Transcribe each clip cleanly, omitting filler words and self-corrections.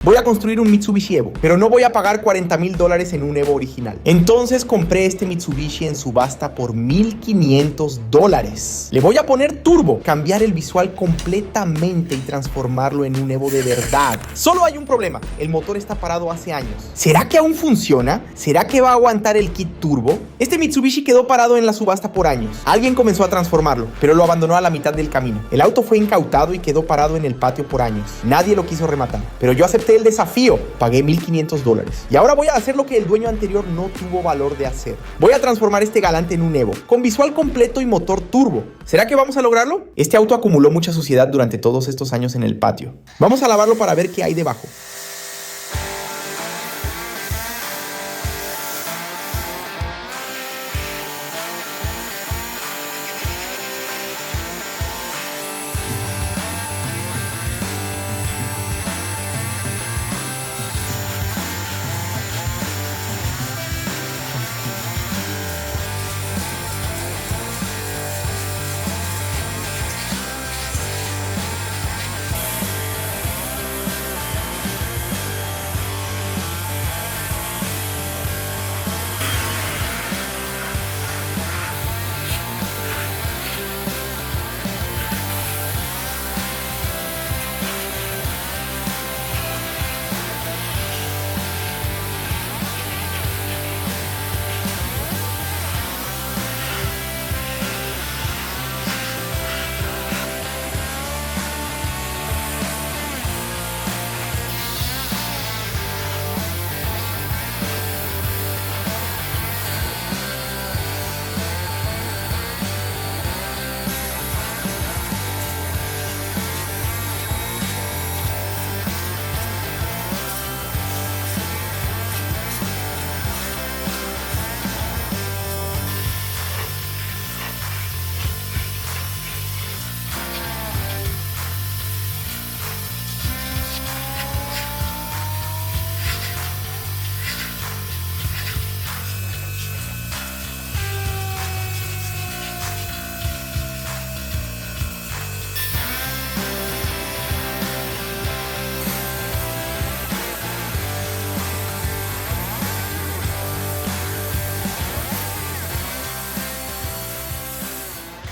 Voy a construir un Mitsubishi Evo, pero no voy a pagar $40,000 en un Evo original. Entonces compré este Mitsubishi en subasta por $1,500. Le voy a poner turbo, cambiar el visual completamente y transformarlo en un Evo de verdad. Solo hay un problema, el motor está parado hace años. ¿Será que aún funciona? ¿Será que va a aguantar el kit turbo? Este Mitsubishi quedó parado en la subasta por años. Alguien comenzó a transformarlo, pero lo abandonó a la mitad del camino. El auto fue incautado y quedó parado en el patio por años. Nadie lo quiso rematar, pero yo acepté el desafío, pagué $1,500 y ahora voy a hacer lo que el dueño anterior no tuvo valor de hacer. Voy a transformar este galante en un Evo, con visual completo y motor turbo. ¿Será que vamos a lograrlo? Este auto acumuló mucha suciedad durante todos estos años en el patio. Vamos a lavarlo para ver qué hay debajo.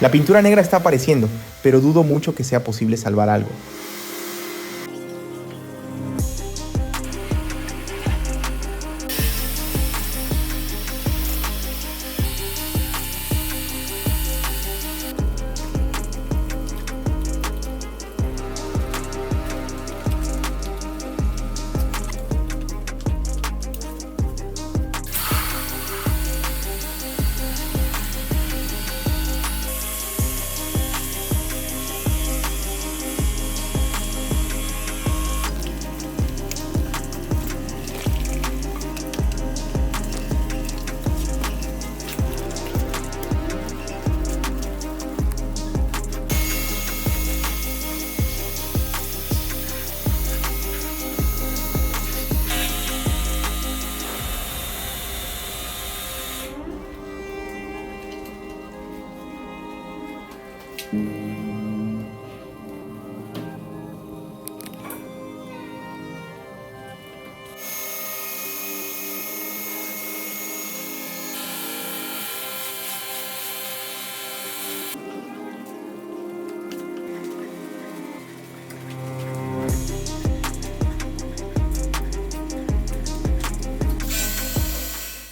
La pintura negra está apareciendo, pero dudo mucho que sea posible salvar algo.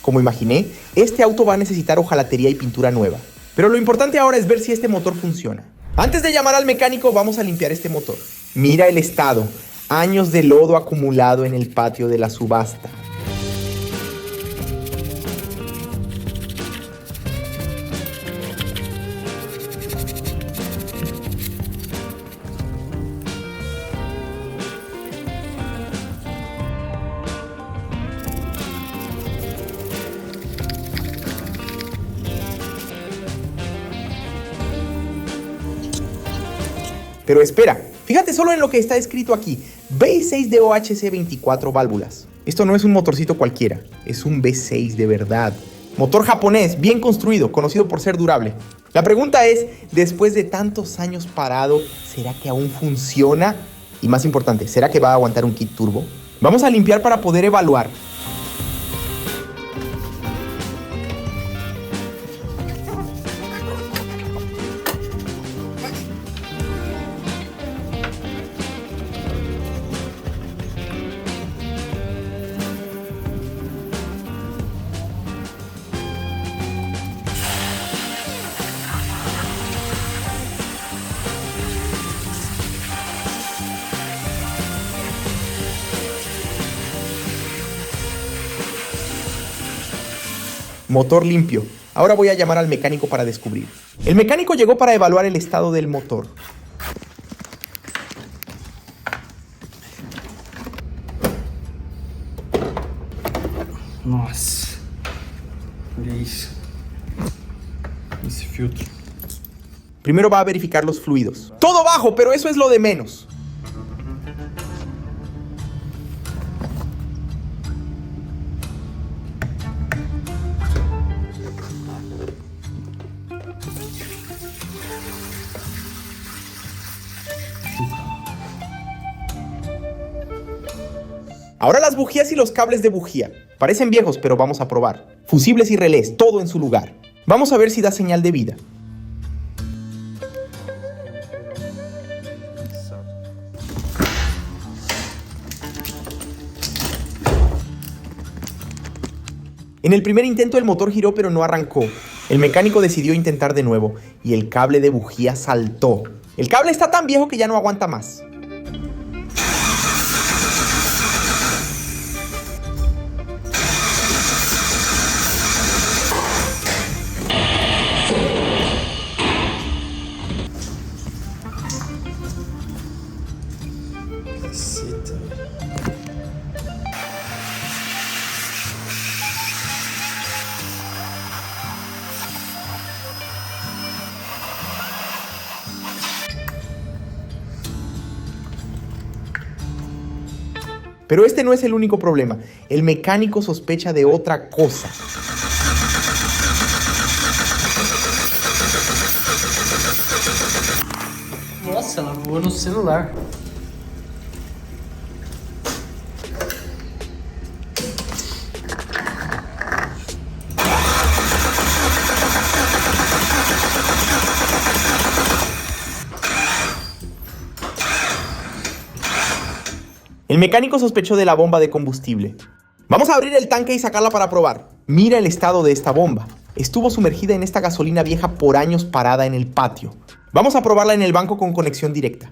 Como imaginé, este auto va a necesitar hojalatería y pintura nueva. Pero lo importante ahora es ver si este motor funciona. Antes de llamar al mecánico, vamos a limpiar este motor. Mira el estado. Años de lodo acumulado en el patio de la subasta. Pero espera, fíjate solo en lo que está escrito aquí. V6 de OHC 24 válvulas. Esto no es un motorcito cualquiera, es un V6 de verdad. Motor japonés, bien construido, conocido por ser durable. La pregunta es, después de tantos años parado, ¿será que aún funciona? Y más importante, ¿será que va a aguantar un kit turbo? Vamos a limpiar para poder evaluar. Motor limpio. Ahora voy a llamar al mecánico para descubrir. El mecánico llegó para evaluar el estado del motor. Nossa, olha isso. Esse filtro. Primero va a verificar los fluidos. Todo bajo, pero eso es lo de menos. Ahora las bujías y los cables de bujía. Parecen viejos, pero vamos a probar. Fusibles y relés, todo en su lugar. Vamos a ver si da señal de vida. En el primer intento el motor giró pero no arrancó. El mecánico decidió intentar de nuevo y el cable de bujía saltó. El cable está tan viejo que ya no aguanta más. Caceta. Pero este no es el único problema. El mecánico sospecha de otra cosa. Nossa, ela voou no celular. El mecánico sospechó de la bomba de combustible. Vamos a abrir el tanque y sacarla para probar. Mira el estado de esta bomba. Estuvo sumergida en esta gasolina vieja por años parada en el patio. Vamos a probarla en el banco con conexión directa.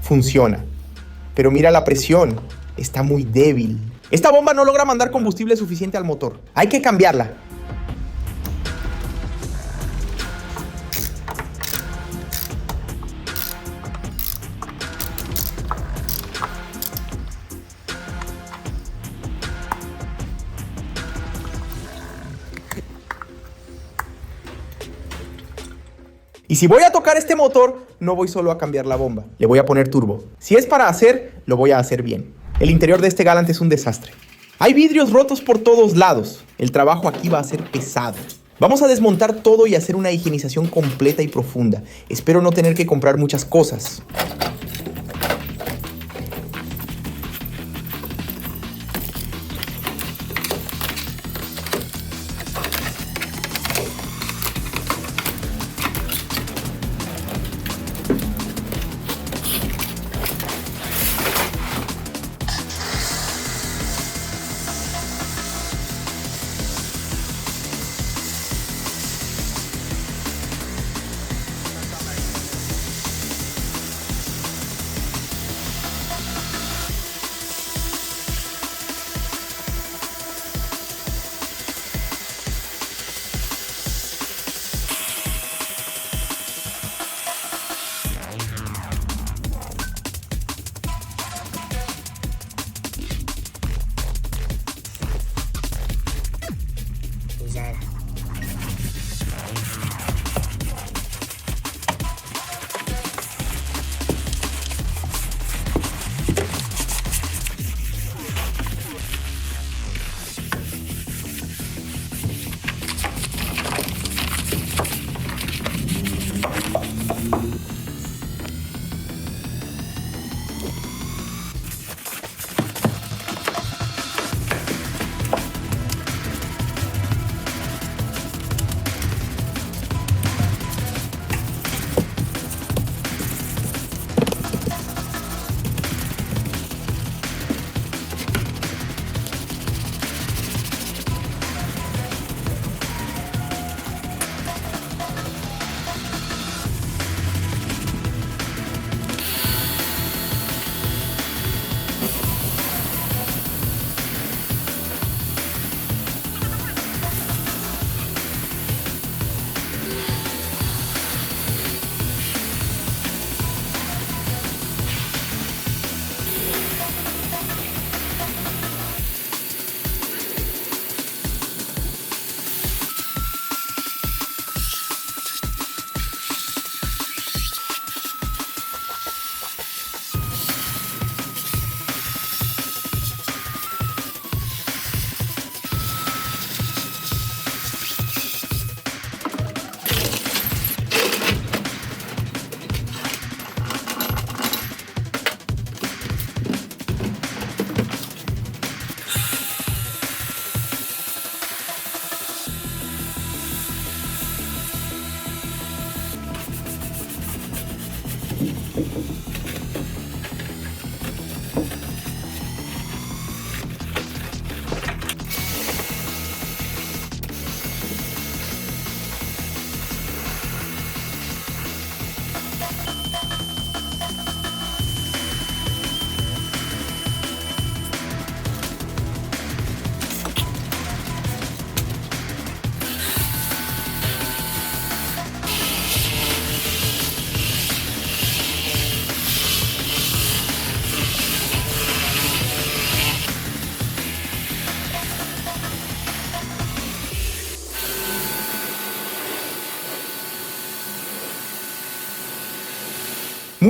Funciona. Pero mira la presión. Está muy débil. Esta bomba no logra mandar combustible suficiente al motor. Hay que cambiarla. Y si voy a tocar este motor, no voy solo a cambiar la bomba. Le voy a poner turbo. Si es para hacer, lo voy a hacer bien. El interior de este Galant es un desastre. Hay vidrios rotos por todos lados. El trabajo aquí va a ser pesado. Vamos a desmontar todo y hacer una higienización completa y profunda. Espero no tener que comprar muchas cosas.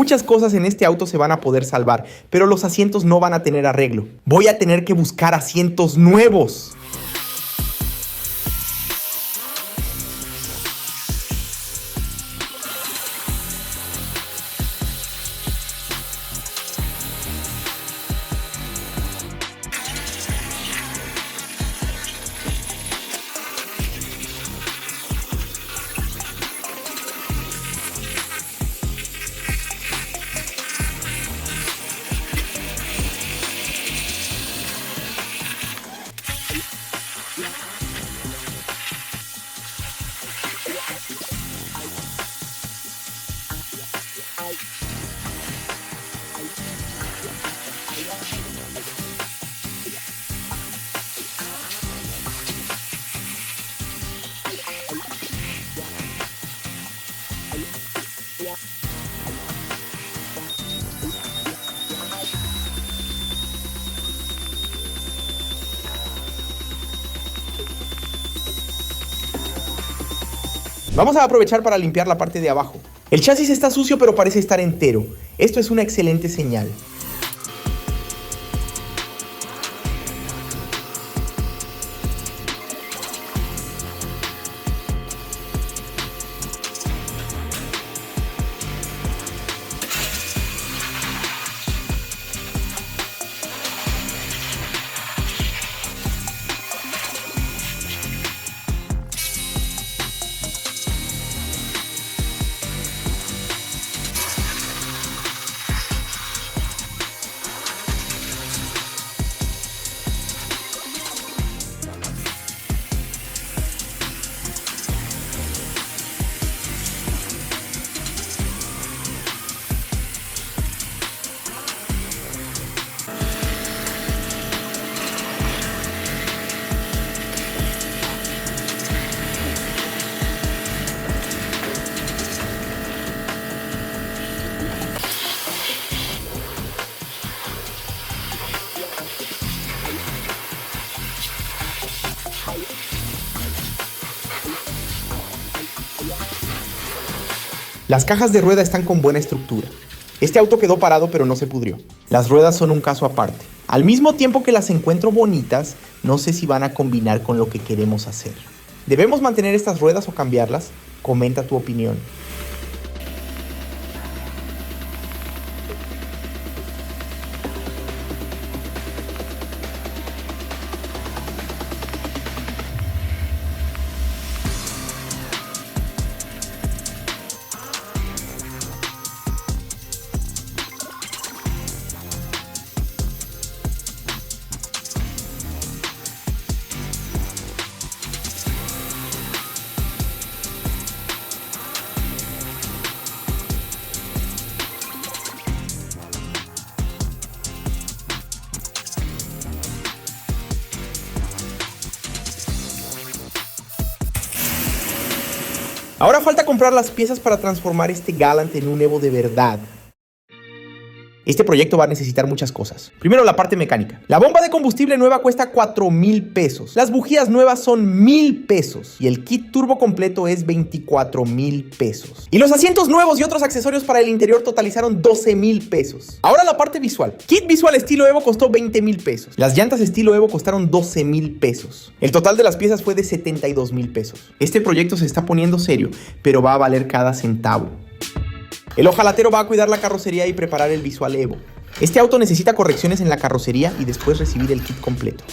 Muchas cosas en este auto se van a poder salvar, pero los asientos no van a tener arreglo. Voy a tener que buscar asientos nuevos. Vamos a aprovechar para limpiar la parte de abajo. El chasis está sucio, pero parece estar entero. Esto es una excelente señal. Las cajas de rueda están con buena estructura. Este auto quedó parado pero no se pudrió. Las ruedas son un caso aparte. Al mismo tiempo que las encuentro bonitas, no sé si van a combinar con lo que queremos hacer. ¿Debemos mantener estas ruedas o cambiarlas? Comenta tu opinión. Ahora falta comprar las piezas para transformar este Galant en un Evo de verdad. Este proyecto va a necesitar muchas cosas. Primero, la parte mecánica. La bomba de combustible nueva cuesta 4,000 pesos. Las bujías nuevas son 1,000 pesos. Y el kit turbo completo es 24,000 pesos. Y los asientos nuevos y otros accesorios para el interior totalizaron 12,000 pesos. Ahora la parte visual. Kit visual estilo Evo costó 20,000 pesos. Las llantas estilo Evo costaron 12,000 pesos. El total de las piezas fue de 72,000 pesos. Este proyecto se está poniendo serio, pero va a valer cada centavo. El hojalatero va a cuidar la carrocería y preparar el visual Evo. Este auto necesita correcciones en la carrocería y después recibir el kit completo.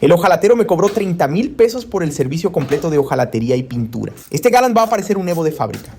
El ojalatero me cobró 30,000 pesos por el servicio completo de ojalatería y pintura. Este Galant va a parecer un Evo de fábrica.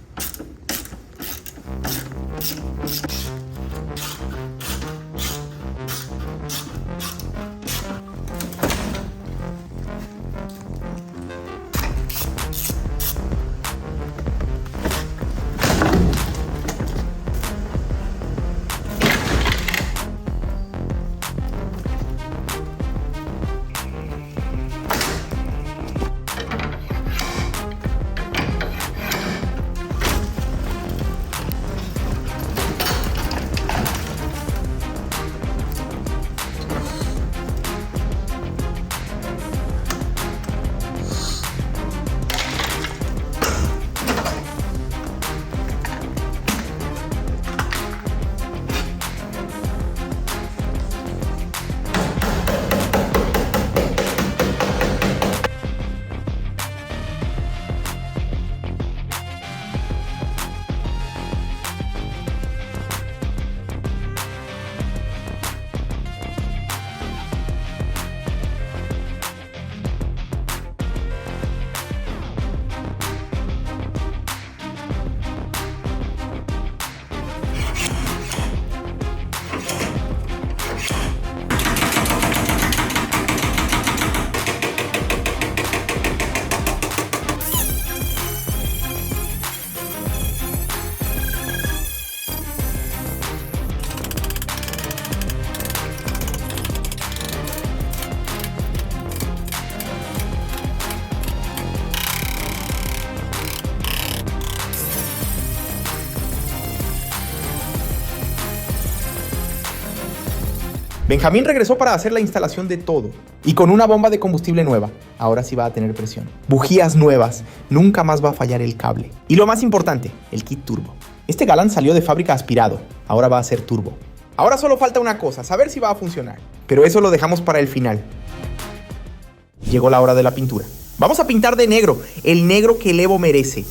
Benjamín regresó para hacer la instalación de todo. Y con una bomba de combustible nueva. Ahora sí va a tener presión. Bujías nuevas. Nunca más va a fallar el cable. Y lo más importante, el kit turbo. Este Galant salió de fábrica aspirado. Ahora va a ser turbo. Ahora solo falta una cosa, saber si va a funcionar. Pero eso lo dejamos para el final. Llegó la hora de la pintura. Vamos a pintar de negro. El negro que el Evo merece.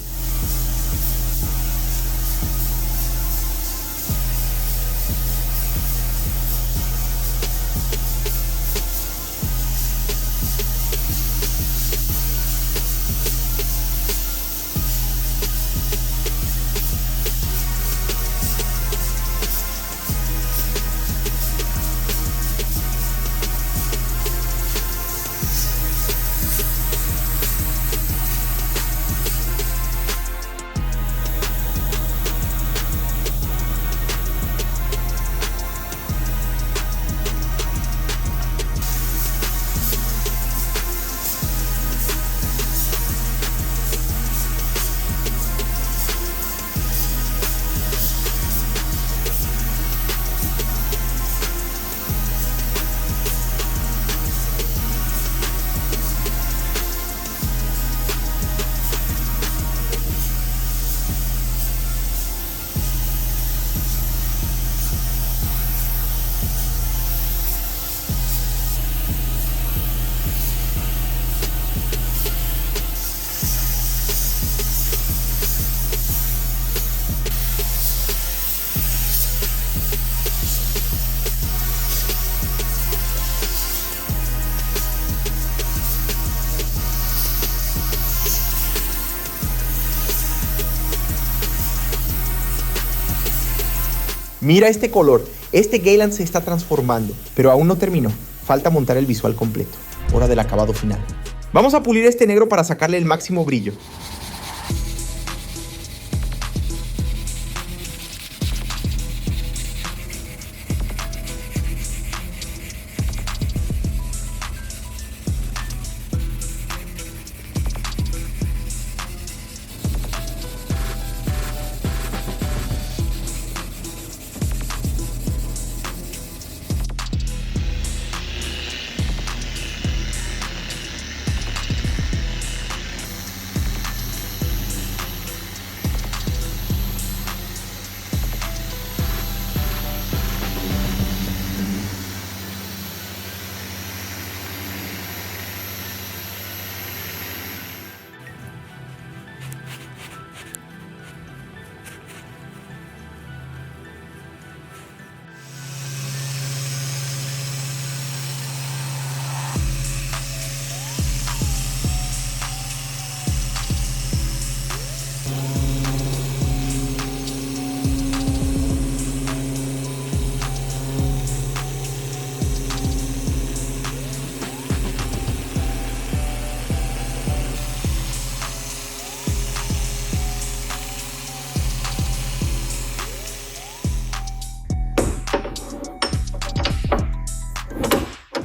Mira este color, este Galant se está transformando, pero aún no terminó, falta montar el visual completo, hora del acabado final. Vamos a pulir este negro para sacarle el máximo brillo.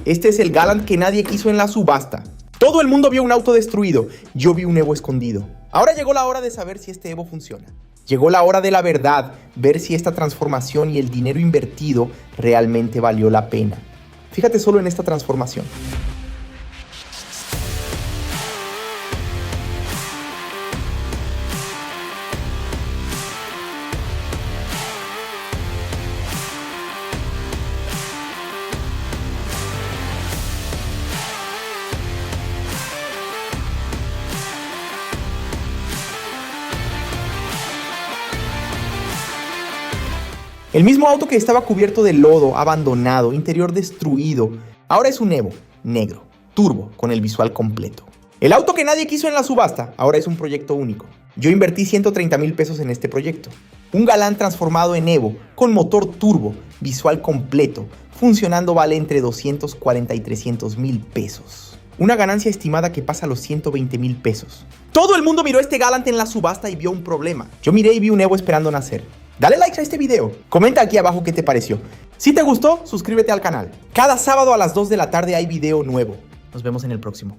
Este es el Galant que nadie quiso en la subasta. Todo el mundo vio un auto destruido, yo vi un Evo escondido. Ahora llegó la hora de saber si este Evo funciona. Llegó la hora de la verdad, ver si esta transformación y el dinero invertido realmente valió la pena. Fíjate solo en esta transformación. El mismo auto que estaba cubierto de lodo, abandonado, interior destruido, ahora es un Evo, negro, turbo, con el visual completo. El auto que nadie quiso en la subasta, ahora es un proyecto único. Yo invertí 130,000 pesos en este proyecto. Un Galant transformado en Evo, con motor turbo, visual completo, funcionando vale entre 240 y 300,000 pesos. Una ganancia estimada que pasa los 120,000 pesos. Todo el mundo miró este Galant en la subasta y vio un problema. Yo miré y vi un Evo esperando nacer. Dale like a este video, comenta aquí abajo qué te pareció. Si te gustó, suscríbete al canal. Cada sábado a las 2 de la tarde hay video nuevo. Nos vemos en el próximo.